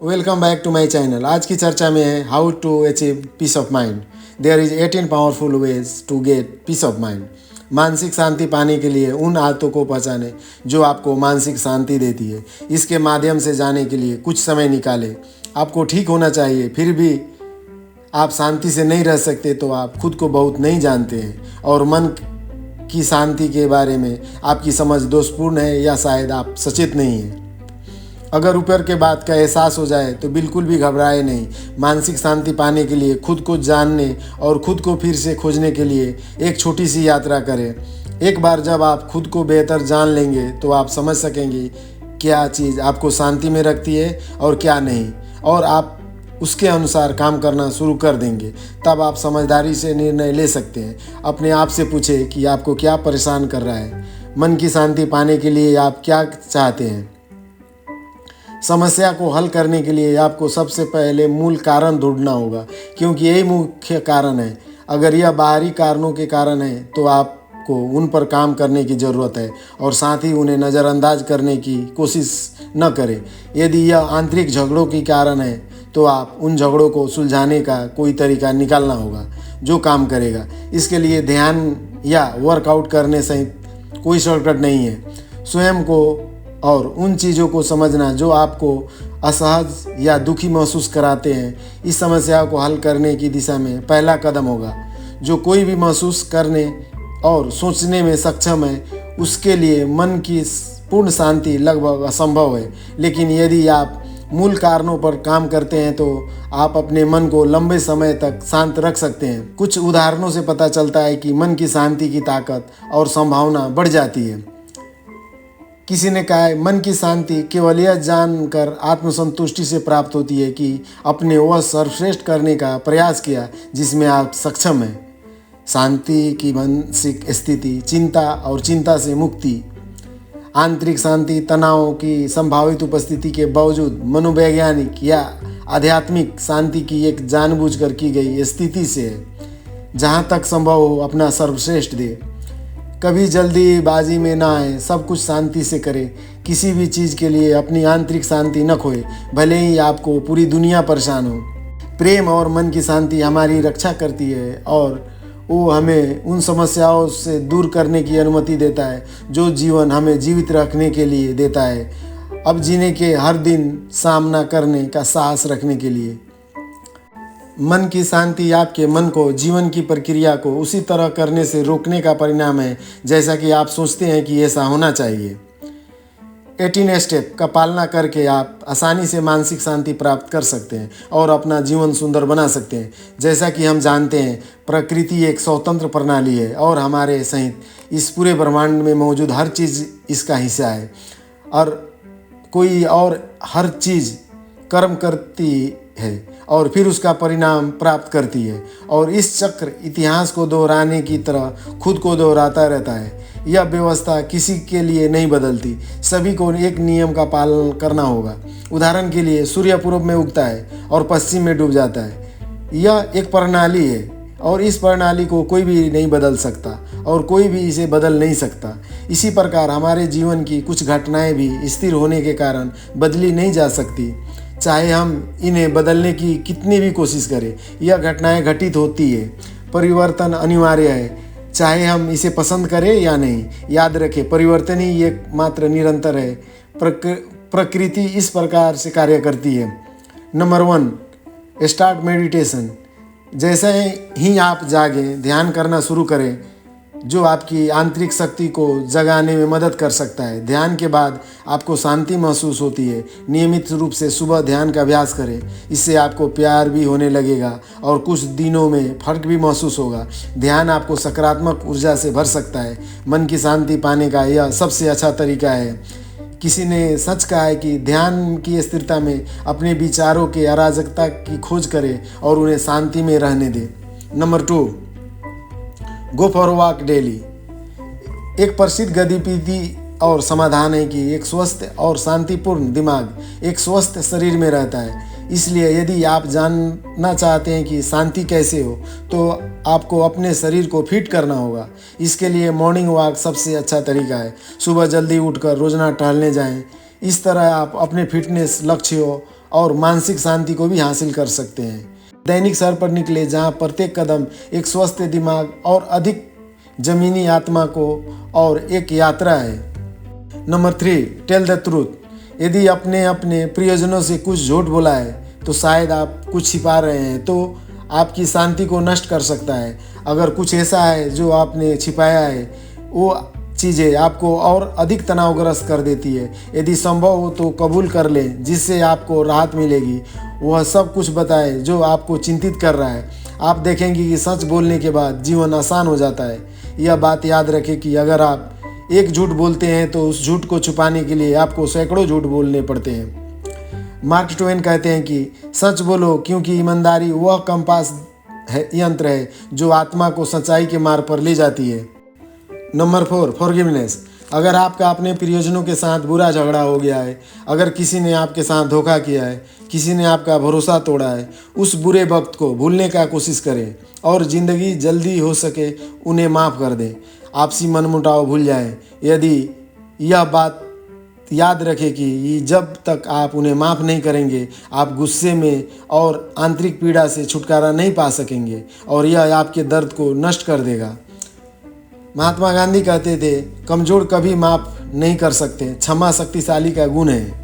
Welcome back to my channel. आज की चर्चा में है how to achieve peace of mind. There is 18 powerful ways to get peace of mind. मानसिक शांति पाने के लिए उन आदतों को पहचानें जो आपको मानसिक शांति देती है। इसके माध्यम से जाने के लिए कुछ समय निकालें। आपको ठीक होना चाहिए, फिर भी आप शांति से नहीं रह सकते तो आप खुद को बहुत नहीं जानते हैं और मन की शांति के बारे में आपकी समझ दोषपूर्ण है या शायद आप सचेत नहीं हैं। अगर ऊपर के बात का एहसास हो जाए तो बिल्कुल भी घबराए नहीं। मानसिक शांति पाने के लिए खुद को जानने और खुद को फिर से खोजने के लिए एक छोटी सी यात्रा करें। एक बार जब आप खुद को बेहतर जान लेंगे तो आप समझ सकेंगे क्या चीज़ आपको शांति में रखती है और क्या नहीं, और आप उसके अनुसार काम करना शुरू कर देंगे। तब आप समझदारी से निर्णय ले सकते हैं। अपने आप से पूछें कि आपको क्या परेशान कर रहा है। मन की शांति पाने के लिए आप क्या चाहते हैं। समस्या को हल करने के लिए आपको सबसे पहले मूल कारण ढूंढना होगा, क्योंकि यही मुख्य कारण है। अगर यह बाहरी कारणों के कारण है तो आपको उन पर काम करने की ज़रूरत है और साथ ही उन्हें नज़रअंदाज करने की कोशिश न करें। यदि यह आंतरिक झगड़ों के कारण है तो आप उन झगड़ों को सुलझाने का कोई तरीका निकालना होगा जो काम करेगा। इसके लिए ध्यान या वर्कआउट करने सहित कोई शॉर्टकट नहीं है। स्वयं को और उन चीज़ों को समझना जो आपको असहज या दुखी महसूस कराते हैं इस समस्या को हल करने की दिशा में पहला कदम होगा। जो कोई भी महसूस करने और सोचने में सक्षम है उसके लिए मन की पूर्ण शांति लगभग असंभव है। लेकिन यदि आप मूल कारणों पर काम करते हैं तो आप अपने मन को लंबे समय तक शांत रख सकते हैं। कुछ उदाहरणों से पता चलता है कि मन की शांति की ताकत और संभावना बढ़ जाती है। किसी ने कहा है, मन की शांति केवल यह जानकर आत्मसंतुष्टि से प्राप्त होती है कि अपने वह सर्वश्रेष्ठ करने का प्रयास किया जिसमें आप सक्षम हैं। शांति की मानसिक स्थिति, चिंता और चिंता से मुक्ति। आंतरिक शांति तनाव की संभावित उपस्थिति के बावजूद मनोवैज्ञानिक या आध्यात्मिक शांति की एक जानबूझकर की गई स्थिति से है। जहाँ तक संभव हो अपना सर्वश्रेष्ठ दे। कभी जल्दीबाजी में ना आए, सब कुछ शांति से करें। किसी भी चीज़ के लिए अपनी आंतरिक शांति न खोए, भले ही आपको पूरी दुनिया परेशान हो। प्रेम और मन की शांति हमारी रक्षा करती है और वो हमें उन समस्याओं से दूर करने की अनुमति देता है जो जीवन हमें जीवित रखने के लिए देता है, अब जीने के हर दिन सामना करने का साहस रखने के लिए। मन की शांति आपके मन को जीवन की प्रक्रिया को उसी तरह करने से रोकने का परिणाम है जैसा कि आप सोचते हैं कि ऐसा होना चाहिए। 18 स्टेप का पालना करके आप आसानी से मानसिक शांति प्राप्त कर सकते हैं और अपना जीवन सुंदर बना सकते हैं। जैसा कि हम जानते हैं, प्रकृति एक स्वतंत्र प्रणाली है और हमारे सहित इस पूरे ब्रह्मांड में मौजूद हर चीज़ इसका हिस्सा है और कोई और हर चीज़ कर्म करती है और फिर उसका परिणाम प्राप्त करती है, और इस चक्र इतिहास को दोहराने की तरह खुद को दोहराता रहता है। यह व्यवस्था किसी के लिए नहीं बदलती, सभी को एक नियम का पालन करना होगा। उदाहरण के लिए सूर्य पूर्व में उगता है और पश्चिम में डूब जाता है। यह एक प्रणाली है और इस प्रणाली को कोई भी नहीं बदल सकता और कोई भी इसे बदल नहीं सकता। इसी प्रकार हमारे जीवन की कुछ घटनाएं भी स्थिर होने के कारण बदली नहीं जा सकती, चाहे हम इन्हें बदलने की कितनी भी कोशिश करें। यह घटनाएं घटित होती है। परिवर्तन अनिवार्य है, चाहे हम इसे पसंद करें या नहीं। याद रखें, परिवर्तन ही एकमात्र निरंतर है। प्रकृति इस प्रकार से कार्य करती है। Number 1, start meditation. जैसे ही आप जागें, ध्यान करना शुरू करें जो आपकी आंतरिक शक्ति को जगाने में मदद कर सकता है। ध्यान के बाद आपको शांति महसूस होती है। नियमित रूप से सुबह ध्यान का अभ्यास करें, इससे आपको प्यार भी होने लगेगा और कुछ दिनों में फर्क भी महसूस होगा। ध्यान आपको सकारात्मक ऊर्जा से भर सकता है। मन की शांति पाने का यह सबसे अच्छा तरीका है। किसी ने सच कहा है कि ध्यान की स्थिरता में अपने विचारों के अराजकता की खोज करें और उन्हें शांति में रहने दें। Number 2, go for walk daily. एक प्रसिद्ध गतिविधि और समाधान है कि एक स्वस्थ और शांतिपूर्ण दिमाग एक स्वस्थ शरीर में रहता है। इसलिए यदि आप जानना चाहते हैं कि शांति कैसे हो तो आपको अपने शरीर को फिट करना होगा। इसके लिए मॉर्निंग वॉक सबसे अच्छा तरीका है। सुबह जल्दी उठकर रोजाना टहलने जाएं। इस तरह आप अपने फिटनेस लक्ष्यों और मानसिक शांति को भी हासिल कर सकते हैं। दैनिक सर पर निकले, जहाँ प्रत्येक कदम एक स्वस्थ दिमाग और अधिक जमीनी आत्मा को और एक यात्रा है। Number 3, tell the truth. यदि अपने अपने प्रियजनों से कुछ झूठ बोला है तो शायद आप कुछ छिपा रहे हैं, तो आपकी शांति को नष्ट कर सकता है। अगर कुछ ऐसा है जो आपने छिपाया है, वो चीज़ें आपको और अधिक तनावग्रस्त कर देती है। यदि संभव हो तो कबूल कर लें, जिससे आपको राहत मिलेगी। वह सब कुछ बताए जो आपको चिंतित कर रहा है। आप देखेंगे कि सच बोलने के बाद जीवन आसान हो जाता है। यह बात याद रखें कि अगर आप एक झूठ बोलते हैं तो उस झूठ को छुपाने के लिए आपको सैकड़ों झूठ बोलने पड़ते हैं। मार्क ट्वेन कहते हैं कि सच बोलो, क्योंकि ईमानदारी वह कंपास यंत्र है जो आत्मा को सच्चाई के मार्ग पर ले जाती है। Number 4, forgiveness. अगर आपका अपने प्रियजनों के साथ बुरा झगड़ा हो गया है, अगर किसी ने आपके साथ धोखा किया है, किसी ने आपका भरोसा तोड़ा है, उस बुरे वक्त को भूलने का कोशिश करें और ज़िंदगी जल्दी हो सके उन्हें माफ़ कर दें। आपसी मनमुटाव भूल जाएं। यदि यह बात याद रखें कि जब तक आप उन्हें माफ़ नहीं करेंगे, आप गुस्से में और आंतरिक पीड़ा से छुटकारा नहीं पा सकेंगे और यह आपके दर्द को नष्ट कर देगा। महात्मा गांधी कहते थे, कमज़ोर कभी माफ़ नहीं कर सकते, क्षमा शक्तिशाली का गुण है।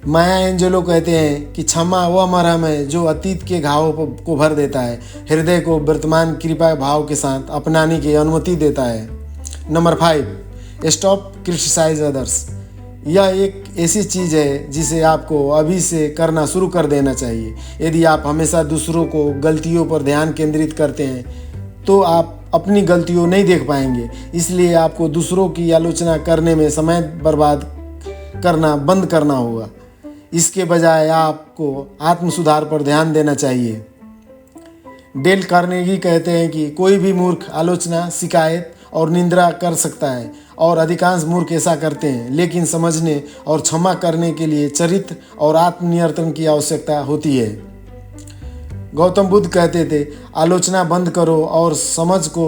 माया एंजेलो कहते हैं कि क्षमा वह मरहम है जो अतीत के घावों को भर देता है, हृदय को वर्तमान कृपा भाव के साथ अपनाने की अनुमति देता है। Number 5, stop criticize others. यह एक ऐसी चीज़ है जिसे आपको अभी से करना शुरू कर देना चाहिए। यदि आप हमेशा दूसरों को गलतियों पर ध्यान केंद्रित करते हैं तो आप अपनी गलतियों नहीं देख पाएंगे। इसलिए आपको दूसरों की आलोचना करने में समय बर्बाद करना बंद करना होगा। इसके बजाय आपको आत्म सुधार पर ध्यान देना चाहिए। डेल कार्नेगी कहते हैं कि कोई भी मूर्ख आलोचना, शिकायत और निंदा कर सकता है और अधिकांश मूर्ख ऐसा करते हैं, लेकिन समझने और क्षमा करने के लिए चरित्र और आत्मनियंत्रण की आवश्यकता होती है। गौतम बुद्ध कहते थे, आलोचना बंद करो और समझ को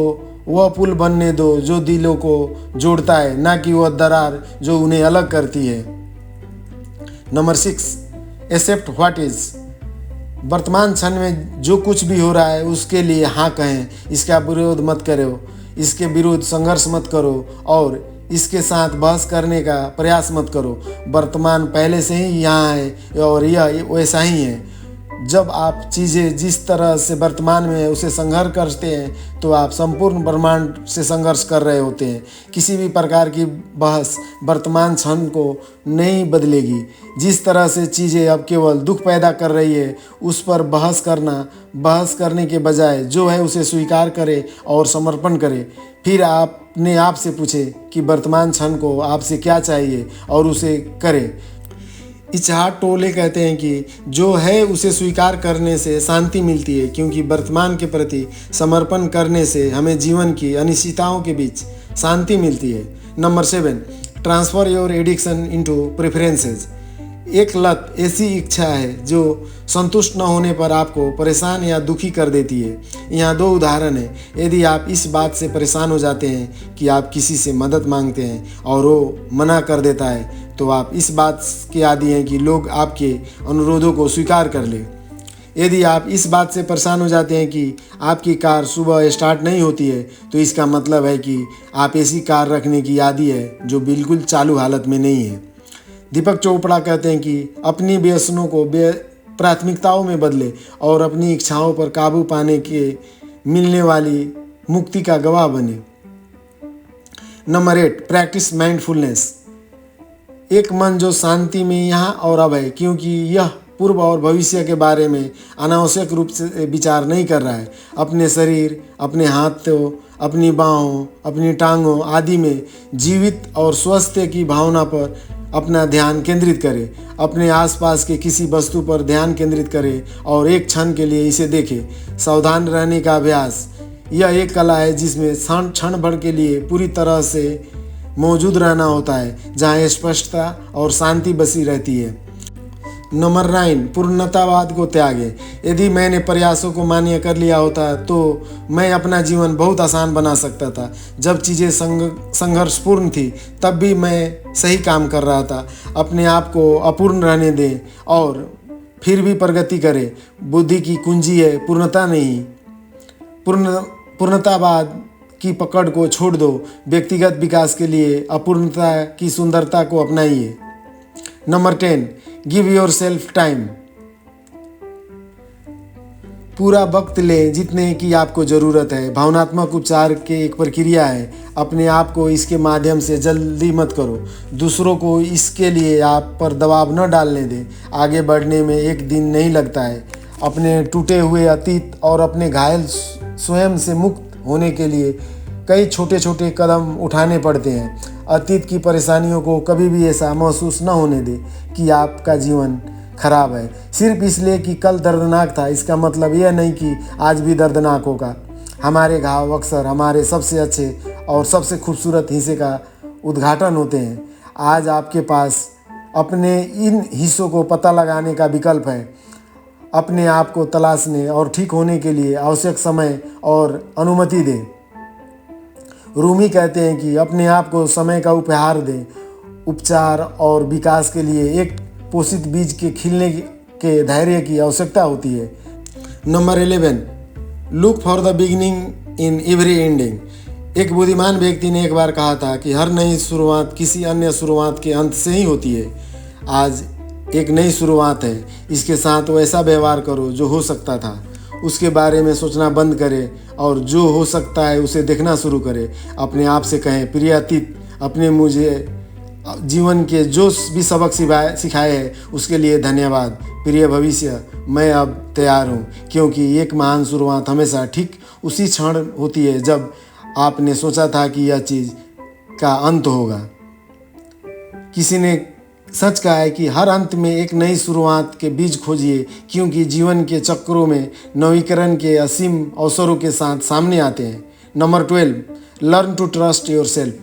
वह पुल बनने दो जो दिलों को जोड़ता है, ना कि वह दरार जो उन्हें अलग करती है। Number 6, accept what is. वर्तमान क्षण में जो कुछ भी हो रहा है उसके लिए हाँ कहें। इसका विरोध मत करो, इसके विरुद्ध संघर्ष मत करो और इसके साथ बहस करने का प्रयास मत करो। वर्तमान पहले से ही यहाँ है और यह वैसा ही है। जब आप चीज़ें जिस तरह से वर्तमान में उसे संघर्ष करते हैं तो आप संपूर्ण ब्रह्मांड से संघर्ष कर रहे होते हैं। किसी भी प्रकार की बहस वर्तमान क्षण को नहीं बदलेगी। जिस तरह से चीज़ें अब केवल दुख पैदा कर रही है, उस पर बहस करने के बजाय जो है उसे स्वीकार करें और समर्पण करें। फिर आपने आप से पूछे कि वर्तमान क्षण को आपसे क्या चाहिए और उसे करें। इच्छाट टोले कहते हैं कि जो है उसे स्वीकार करने से शांति मिलती है, क्योंकि वर्तमान के प्रति समर्पण करने से हमें जीवन की अनिश्चितताओं के बीच शांति मिलती है। Number 7, transfer your addiction into preferences. एक लत ऐसी इच्छा है जो संतुष्ट न होने पर आपको परेशान या दुखी कर देती है। यहाँ 2 उदाहरण हैं। यदि आप इस बात से परेशान हो जाते हैं कि आप किसी से मदद मांगते हैं और वो मना कर देता है, तो आप इस बात के आदी हैं कि लोग आपके अनुरोधों को स्वीकार कर लें। यदि आप इस बात से परेशान हो जाते हैं कि आपकी कार सुबह स्टार्ट नहीं होती है, तो इसका मतलब है कि आप ऐसी कार रखने की आदी है जो बिल्कुल चालू हालत में नहीं है। दीपक चोपड़ा कहते हैं कि अपनी व्यसनों को प्राथमिकताओं में बदले और अपनी इच्छाओं पर काबू पाने के मिलने वाली मुक्ति का गवाह बने। Number 8, practice mindfulness. एक मन जो शांति में यहाँ और अब है, क्योंकि यह पूर्व और भविष्य के बारे में अनावश्यक रूप से विचार नहीं कर रहा है। अपने शरीर, अपने हाथों, अपनी बाहों, अपनी टांगों आदि में जीवित और स्वस्थ की भावना पर अपना ध्यान केंद्रित करें। अपने आसपास के किसी वस्तु पर ध्यान केंद्रित करें और एक क्षण के लिए इसे देखें। सावधान रहने का अभ्यास, यह एक कला है जिसमें क्षण भर के लिए पूरी तरह से मौजूद रहना होता है, जहाँ स्पष्टता और शांति बसी रहती है। नंबर 9, पूर्णतावाद को त्यागें। यदि मैंने प्रयासों को मान्य कर लिया होता तो मैं अपना जीवन बहुत आसान बना सकता था। जब चीज़ें संघर्षपूर्ण थी तब भी मैं सही काम कर रहा था। अपने आप को अपूर्ण रहने दें और फिर भी प्रगति करें। बुद्धि की कुंजी है पूर्णता नहीं, पूर्णतावाद की पकड़ को छोड़ दो। व्यक्तिगत विकास के लिए अपूर्णता की सुंदरता को अपनाइए। Number 10, give yourself time. पूरा वक्त लें जितने की आपको ज़रूरत है। भावनात्मक उपचार के एक प्रक्रिया है। अपने आप को इसके माध्यम से जल्दी मत करो। दूसरों को इसके लिए आप पर दबाव न डालने दें। आगे बढ़ने में एक दिन नहीं लगता है। अपने टूटे हुए अतीत और अपने घायल स्वयं से मुक्त होने के लिए कई छोटे छोटे कदम उठाने पड़ते हैं। अतीत की परेशानियों को कभी भी ऐसा महसूस न होने दें कि आपका जीवन खराब है सिर्फ इसलिए कि कल दर्दनाक था। इसका मतलब यह नहीं कि आज भी दर्दनाक होगा। हमारे घाव अक्सर हमारे सबसे अच्छे और सबसे खूबसूरत हिस्से का उद्घाटन होते हैं। आज आपके पास अपने इन हिस्सों को पता लगाने का विकल्प है। अपने आप को तलाशने और ठीक होने के लिए आवश्यक समय और अनुमति दें। रूमी कहते हैं कि अपने आप को समय का उपहार दें। उपचार और विकास के लिए एक पोषित बीज के खिलने के धैर्य की आवश्यकता होती है। Number 11, look for the beginning in every ending. एक बुद्धिमान व्यक्ति ने एक बार कहा था कि हर नई शुरुआत किसी अन्य शुरुआत के अंत से ही होती है। आज एक नई शुरुआत है। इसके साथ वैसा व्यवहार करो जो हो सकता था। उसके बारे में सोचना बंद करें और जो हो सकता है उसे देखना शुरू करें। अपने आप से कहें, प्रिय अतीत, अपने मुझे जीवन के जो भी सबक सिखाए हैं उसके लिए धन्यवाद। प्रिय भविष्य, मैं अब तैयार हूँ, क्योंकि एक महान शुरुआत हमेशा ठीक उसी क्षण होती है जब आपने सोचा था कि यह चीज़ का अंत होगा। किसी ने सच कहा है कि हर अंत में एक नई शुरुआत के बीज खोजिए, क्योंकि जीवन के चक्रों में नवीकरण के असीम अवसरों के साथ सामने आते हैं। Number 12, learn to trust yourself.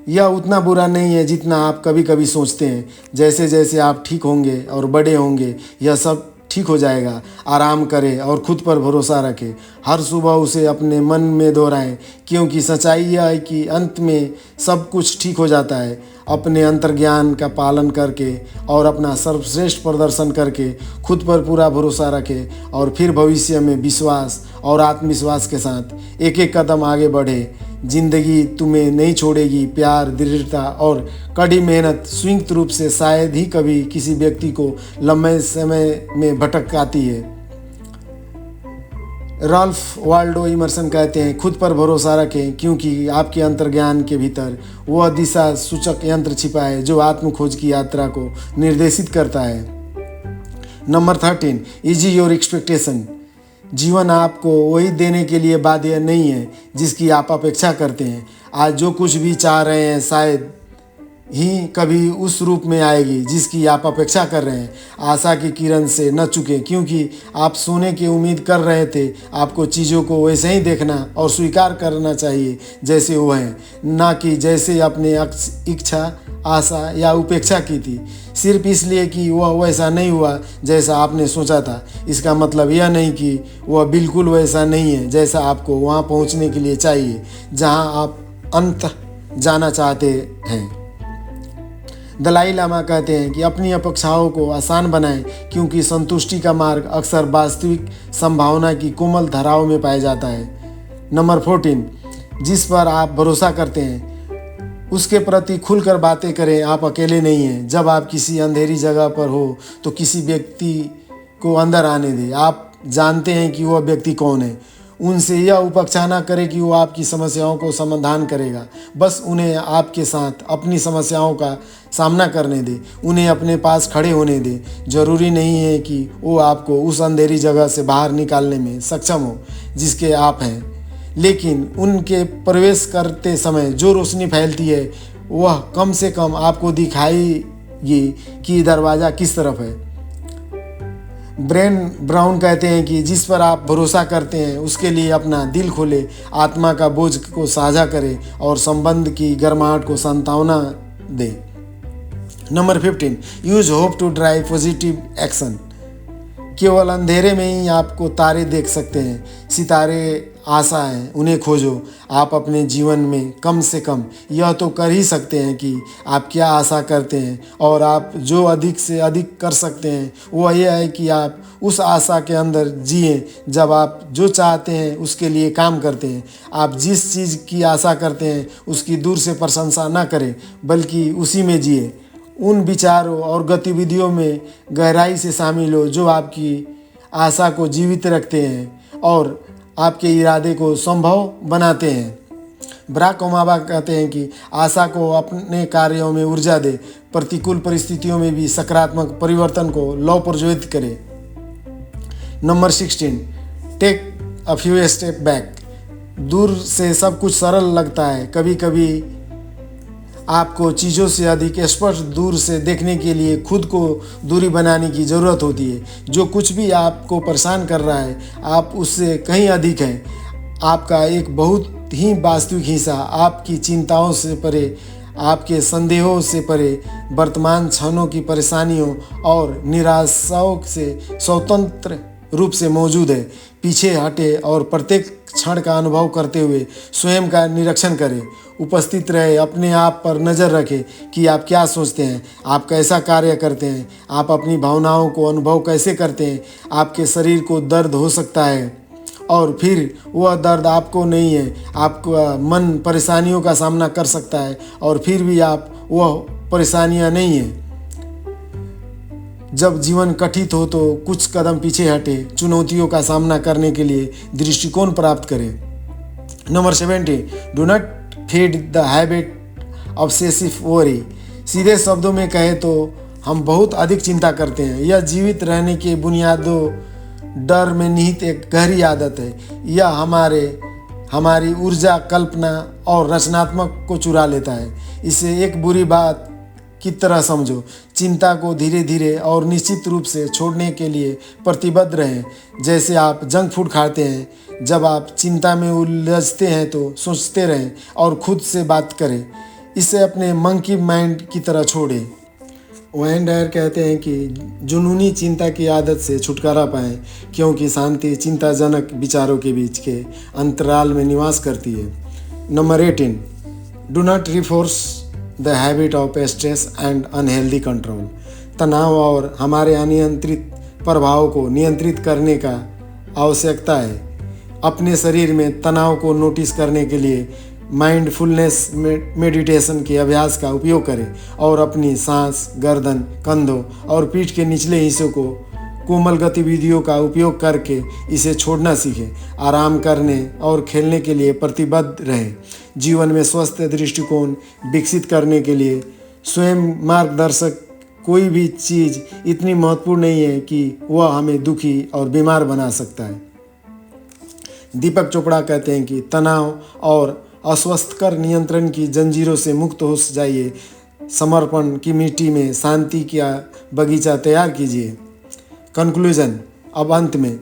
यह उतना बुरा नहीं है जितना आप कभी कभी सोचते हैं। जैसे जैसे आप ठीक होंगे और बड़े होंगे यह सब ठीक हो जाएगा। आराम करें और खुद पर भरोसा रखें। हर सुबह उसे अपने मन में दोहराएं, क्योंकि सच्चाई यह है कि अंत में सब कुछ ठीक हो जाता है। अपने अंतर्ज्ञान का पालन करके और अपना सर्वश्रेष्ठ प्रदर्शन करके खुद पर पूरा भरोसा रखें और फिर भविष्य में विश्वास और आत्मविश्वास के साथ एक एक कदम आगे बढ़े। जिंदगी तुम्हें नहीं छोड़ेगी। प्यार, दृढ़ता और कड़ी मेहनत संयुक्त रूप से शायद ही कभी किसी व्यक्ति को लंबे समय में भटकाती है। राल्फ वाल्डो इमर्सन कहते हैं, खुद पर भरोसा रखें, क्योंकि आपके अंतर्ज्ञान के भीतर वह दिशा सूचक यंत्र छिपा है जो आत्म खोज की यात्रा को निर्देशित करता है। Number 13, easy your expectation. जीवन आपको वही देने के लिए बाध्य नहीं है जिसकी आप अपेक्षा करते हैं। आज जो कुछ भी चाह रहे हैं शायद ही कभी उस रूप में आएगी जिसकी आप अपेक्षा कर रहे हैं। आशा की किरण से न चूकें, क्योंकि आप सोने की उम्मीद कर रहे थे। आपको चीज़ों को वैसे ही देखना और स्वीकार करना चाहिए जैसे वो हैं, ना कि जैसे आपने इच्छा, आशा या उपेक्षा की थी, सिर्फ इसलिए कि वह वैसा नहीं हुआ जैसा आपने सोचा था। इसका मतलब यह नहीं कि वह बिल्कुल वैसा नहीं है जैसा आपको वहाँ पहुँचने के लिए चाहिए जहाँ आप अंत जाना चाहते हैं। दलाई लामा कहते हैं कि अपनी अपेक्षाओं को आसान बनाएं, क्योंकि संतुष्टि का मार्ग अक्सर वास्तविक संभावना की कोमल धाराओं में पाया जाता है। नंबर 14, जिस पर आप भरोसा करते हैं उसके प्रति खुलकर बातें करें। आप अकेले नहीं हैं। जब आप किसी अंधेरी जगह पर हो तो किसी व्यक्ति को अंदर आने दें। आप जानते हैं कि वह व्यक्ति कौन है। उनसे यह अपेक्षा न करें कि वो आपकी समस्याओं को समाधान करेगा। बस उन्हें आपके साथ अपनी समस्याओं का सामना करने दें। उन्हें अपने पास खड़े होने दें। जरूरी नहीं है कि वो आपको उस अंधेरी जगह से बाहर निकालने में सक्षम हो जिसके आप हैं, लेकिन उनके प्रवेश करते समय जो रोशनी फैलती है वह कम से कम आपको दिखाएगी कि दरवाज़ा किस तरफ है। ब्रेन ब्राउन कहते हैं कि जिस पर आप भरोसा करते हैं उसके लिए अपना दिल खोले, आत्मा का बोझ को साझा करें और संबंध की गर्माहट को सांत्वना दें। Number 15, use hope to drive positive action. केवल अंधेरे में ही आपको तारे देख सकते हैं। सितारे आशा हैं, उन्हें खोजो। आप अपने जीवन में कम से कम यह तो कर ही सकते हैं कि आप क्या आशा करते हैं, और आप जो अधिक से अधिक कर सकते हैं वह यह है कि आप उस आशा के अंदर जिए। जब आप जो चाहते हैं उसके लिए काम करते हैं। आप जिस चीज़ की आशा करते हैं उसकी दूर से प्रशंसा न करें, बल्कि उसी में जिए। उन विचारों और गतिविधियों में गहराई से शामिल हो जो आपकी आशा को जीवित रखते हैं और आपके इरादे को संभव बनाते हैं। बराक ओबामा कहते हैं कि आशा को अपने कार्यों में ऊर्जा दे, प्रतिकूल परिस्थितियों में भी सकारात्मक परिवर्तन को लौ प्रज्वलित करे। Number 16, take a few step back. दूर से सब कुछ सरल लगता है। कभी कभी आपको चीज़ों से अधिक स्पष्ट दूर से देखने के लिए खुद को दूरी बनाने की ज़रूरत होती है। जो कुछ भी आपको परेशान कर रहा है, आप उससे कहीं अधिक हैं। आपका एक बहुत ही वास्तविक हिस्सा आपकी चिंताओं से परे, आपके संदेहों से परे, वर्तमान क्षणों की परेशानियों और निराशाओं से स्वतंत्र रूप से मौजूद है। पीछे हटे और प्रत्येक क्षण का अनुभव करते हुए स्वयं का निरीक्षण करें। उपस्थित रहे, अपने आप पर नज़र रखें कि आप क्या सोचते हैं, आप कैसा कार्य करते हैं, आप अपनी भावनाओं को अनुभव कैसे करते हैं। आपके शरीर को दर्द हो सकता है और फिर वह दर्द आपको नहीं है। आपका मन परेशानियों का सामना कर सकता है और फिर भी आप वह परेशानियां नहीं हैं। जब जीवन कठिन हो तो कुछ कदम पीछे हटे, चुनौतियों का सामना करने के लिए दृष्टिकोण प्राप्त करें। Number 17, do not feed the habit obsessive worry. सीधे शब्दों में कहें तो हम बहुत अधिक चिंता करते हैं। यह जीवित रहने के बुनियादों डर में निहित एक गहरी आदत है। यह हमारी ऊर्जा, कल्पना और रचनात्मक को चुरा लेता है। इसे एक बुरी बात की तरह समझो। चिंता को धीरे धीरे और निश्चित रूप से छोड़ने के लिए प्रतिबद्ध रहें। जैसे आप जंक फूड खाते हैं। जब आप चिंता में उलझते हैं तो सोचते रहें और खुद से बात करें। इसे अपने मंकी माइंड की तरह छोड़ें। वैन डायर कहते हैं कि जुनूनी चिंता की आदत से छुटकारा पाएं, क्योंकि शांति चिंताजनक विचारों के बीच के अंतराल में निवास करती है। Number 18, do not refers the habit of stress and unhealthy control. तनाव और हमारे अनियंत्रित प्रभाव को नियंत्रित करने का आवश्यकता है। अपने शरीर में तनाव को नोटिस करने के लिए माइंडफुलनेस मेडिटेशन के अभ्यास का उपयोग करें और अपनी सांस, गर्दन, कंधों और पीठ के निचले हिस्सों को कोमल गतिविधियों का उपयोग करके इसे छोड़ना सीखें। आराम करने और खेलने के लिए प्रतिबद्ध रहें। जीवन में स्वस्थ दृष्टिकोण विकसित करने के लिए स्वयं मार्गदर्शक कोई भी चीज़ इतनी महत्वपूर्ण नहीं है कि वह हमें दुखी और बीमार बना सकता है। दीपक चोपड़ा कहते हैं कि तनाव और अस्वस्थकर नियंत्रण की जंजीरों से मुक्त हो जाइए। समर्पण की मिट्टी में शांति का बगीचा तैयार कीजिए। कंक्लूजन, अब अंत में,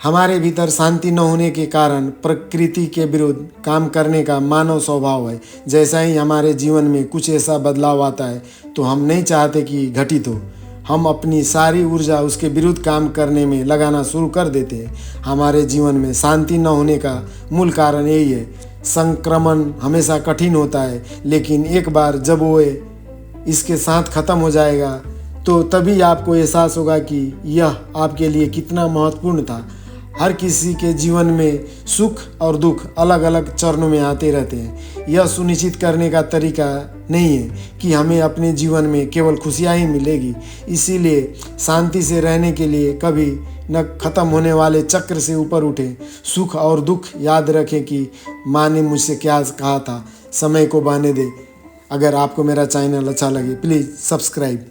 हमारे भीतर शांति न होने के कारण प्रकृति के विरुद्ध काम करने का मानव स्वभाव है। जैसा ही हमारे जीवन में कुछ ऐसा बदलाव आता है तो हम नहीं चाहते कि घटित हो। हम अपनी सारी ऊर्जा उसके विरुद्ध काम करने में लगाना शुरू कर देते हैं। हमारे जीवन में शांति न होने का मूल कारण यही है। संक्रमण हमेशा कठिन होता है, लेकिन एक बार जब वो इसके साथ ख़त्म हो जाएगा तो तभी आपको एहसास होगा कि यह आपके लिए कितना महत्वपूर्ण था। हर किसी के जीवन में सुख और दुख अलग अलग चरणों में आते रहते हैं। यह सुनिश्चित करने का तरीका नहीं है कि हमें अपने जीवन में केवल खुशियाँ ही मिलेगी। इसीलिए शांति से रहने के लिए कभी न ख़त्म होने वाले चक्र से ऊपर उठें। सुख और दुख याद रखें कि माँ ने मुझसे क्या कहा था, समय को बहने दे। अगर आपको मेरा चैनल अच्छा लगे प्लीज़ सब्सक्राइब।